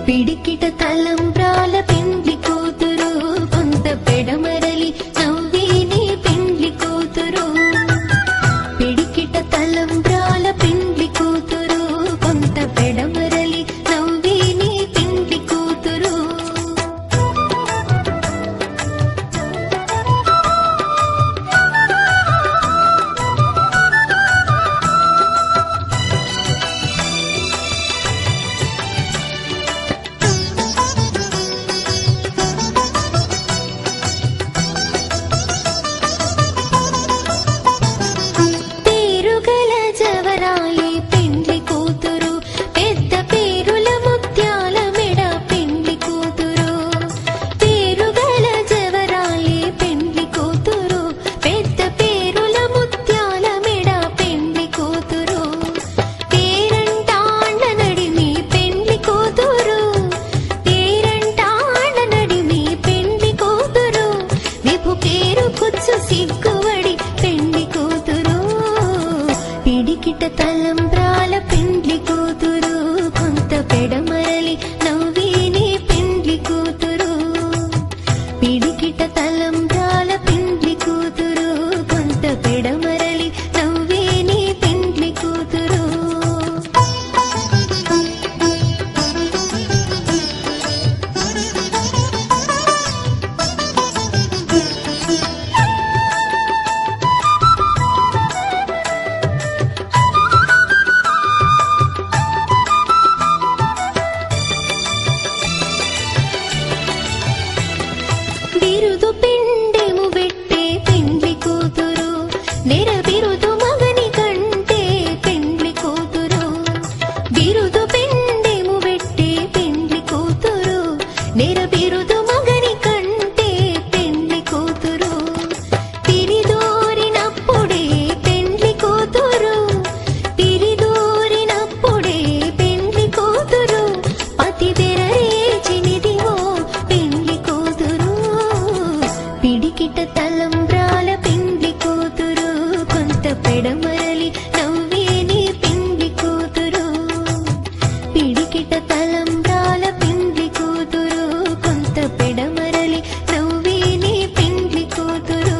పిడికిట తలంబ్రాల పెండ్లి కూతురు కొంత పెడమరలి నవ్వేని పెండ్లి కూతురు పిడికిట తలంబ్రాల పెండ్లి కూతురు కొంత పెడమరలి నవ్వేని పెండ్లి కూతురు సిగ్గువడి పెండ్లి కూతురు పిడికిట తలంబ్రాల పెండ్లి కూతురు కొంత పెడమరలి నవ్వేని పెండ్లి కూతురు పిడికిట తలంబ్రాల పెండ్లి కూతురు కొంత పెడమరలి నవ్వేని పెండ్లి కూతురు బిరుదు పిండెము పెట్టే పెండ్లి కూతురు నెర బిరుదు మగని కంటే పెండ్లి కూతురు బిరుదు పిండెము పెట్టే పెండ్లి కూతురు నెర బిరుదు మగని కంటే పెండ్లి కూతురు తిరిదోరినప్పుడే పెండ్లి కూతురు తిరిదోరినప్పుడే పెండ్లి కూతురు పతి తెరరేచినిదివో పెండ్లి కూతురు పిడికిట తలంబ్రాల పెండ్లి కూతురు కొంత పెడమరలి నవ్వేని పెండ్లి కూతురు పిడికిట తలంబ్రాల పెండ్లి కూతురు కొంత పెడమరలి నవ్వేని పెండ్లి కూతురు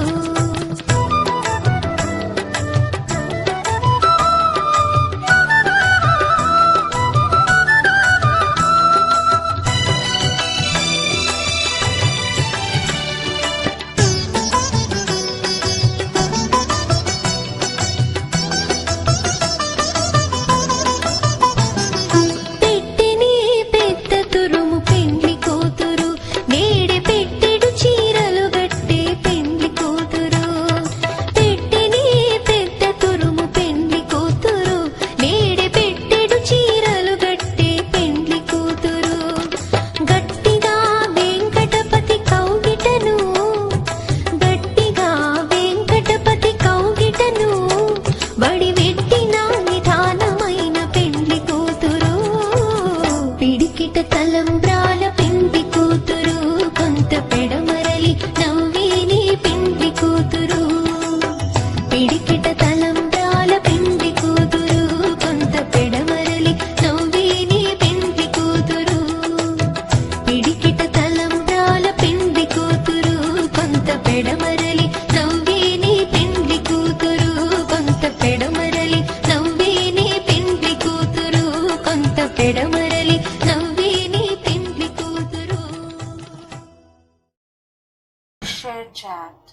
పెట్టిని పెద్ద తురుము పెండ్లి కూతురు నేడే పెట్టెడు చీరలు గట్టే పెండ్లి కూతురు పెట్టిని పెద్ద తురుము పెండ్లి కూతురు నేడే పెట్టెడు చీరలు గట్టే పెండ్లి కూతురు గట్టిగా వెంకటపతి కౌగిటను గట్టిగా వెంకటపతి కౌగిటను బడి పెట్టిన నిదానమైన పెండ్లి కూతురు పిడికిట తలంబ్రాల పెండ్లి కూతురు కొంత పెడమరలి నవ్వేని పెండ్లి కూతురు పిడికిట తలంబ్రాల పెండ్లి కూతురు కొంత పెడమరలి నవ్వేని పెండ్లి కూతురు పిడికిట తలంబ్రాల పెండ్లి కూతురు కొంత పెడమరలి నవ్వేని పెండ్లి కూతురు కొంత పెడమరలి నవ్వేని పెండ్లి కూతురు కొంత పెడమరలి నవ్వేని పెండ్లి కూతురు Share chat.